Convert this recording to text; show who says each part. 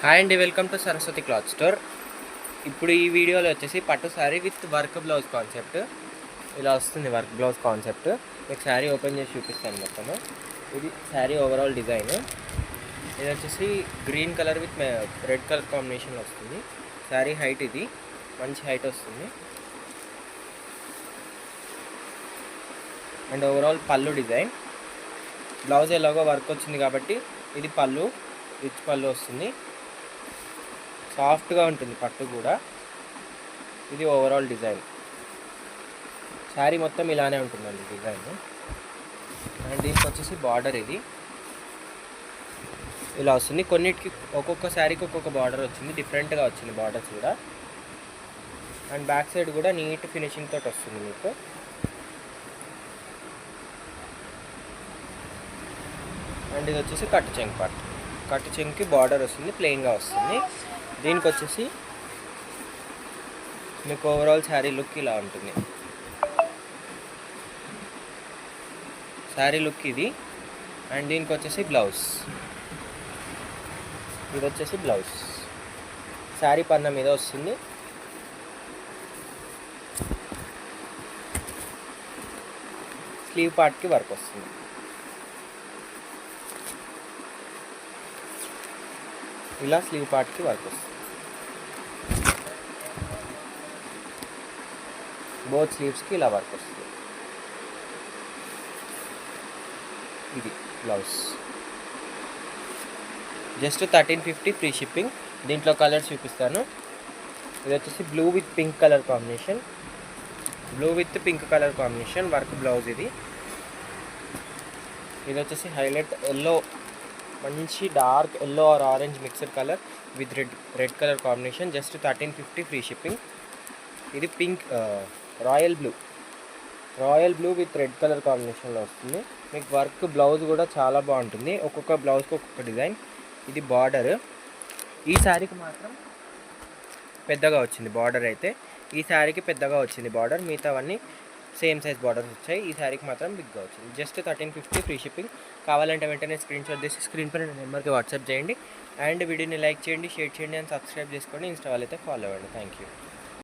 Speaker 1: Hi అండి, welcome to Saraswati cloth store. ఇప్పుడు ఈ వీడియోలో వచ్చేసి పట్టు sari with work blouse concept ఇలా వస్తుంది. వర్క్ బ్లౌజ్ కాన్సెప్ట్ మీకు శారీ ఓపెన్ చేసి చూపిస్తాను మొత్తము. ఇది శారీ ఓవరాల్ డిజైన్. ఇది వచ్చేసి green colour with red colour కాంబినేషన్లో వస్తుంది. శారీ హైట్ ఇది మంచి హైట్ వస్తుంది. అండ్ ఓవరాల్ పళ్ళు డిజైన్. బ్లౌజ్ ఎలాగో వర్క్ వచ్చింది కాబట్టి ఇది పళ్ళు, రిచ్ పళ్ళు వస్తుంది. సాఫ్ట్గా ఉంటుంది పట్టు కూడా. ఇది ఓవరాల్ డిజైన్. శారీ మొత్తం ఇలానే ఉంటుందండి డిజైన్. అండ్ దీనికి వచ్చేసి బార్డర్ ఇది ఇలా వస్తుంది. కొన్నిటికి ఒక్కొక్క శారీకి ఒక్కొక్క బార్డర్ వచ్చింది, డిఫరెంట్గా వచ్చింది బార్డర్స్ కూడా. అండ్ బ్యాక్ సైడ్ కూడా నీట్ ఫినిషింగ్ తోటి వస్తుంది మీకు. అండ్ ఇది వచ్చేసి కట్టు చెంక్ పార్ట్. కట్టు చెంక్కి బార్డర్ వస్తుంది, ప్లెయిన్గా వస్తుంది. దీనికి వచ్చేసి మీకు ఓవరాల్ శారీ లుక్ ఇలా ఉంటుంది. శారీ లుక్ ఇది. అండ్ దీనికి వచ్చేసి బ్లౌజ్. ఇది వచ్చేసి బ్లౌజ్ శారీ పన్న మీద వస్తుంది. స్లీవ్ పార్ట్కి వర్క్ వస్తుంది. ఇలా స్లీవ్ పార్ట్కి వర్క్ వస్తుంది. బోత్ స్లీవ్స్కి ఇలా వర్క్ వస్తుంది. ఇది బ్లౌజ్. Just 1350 free shipping. దీంట్లో కలర్స్ చూపిస్తాను. ఇది వచ్చేసి blue with pink colour combination. Blue with pink colour combination work blouse ఇది. ఇది వచ్చేసి హైలైట్ ఎల్లో, మంచి dark yellow or orange mixed colour with red colour combination. Just 1350 free shipping. ఇది pink royal blue with red colour కాంబినేషన్లో వస్తుంది. మీకు work blouse కూడా చాలా బాగుంటుంది. ఒక్కొక్క బ్లౌజ్కి ఒక్కొక్క డిజైన్. ఇది బార్డర్. ఈ శారీకి మాత్రం పెద్దగా వచ్చింది బార్డర్. అయితే ఈ శారీకి పెద్దగా వచ్చింది బార్డర్, మిగతావన్నీ సేమ్ సైజ్ బార్డర్స్ వచ్చాయి. ఈ శారీకి మాత్రం బిగ్గా వచ్చింది. Just 1350 free shipping. కావాలంటే వెంటనే స్క్రీన్ షాట్ చేసి స్క్రీన్ పైన నెంబర్కి వాట్సాప్ చేయండి. అండ్ వీడియోని లైక్ చేయండి, షేర్ చేయండి అండ్ సబ్స్క్రైబ్ చేసుకోండి. ఇన్స్టా వాళ్ళైతే ఫాలో అవ్వండి. Thank you.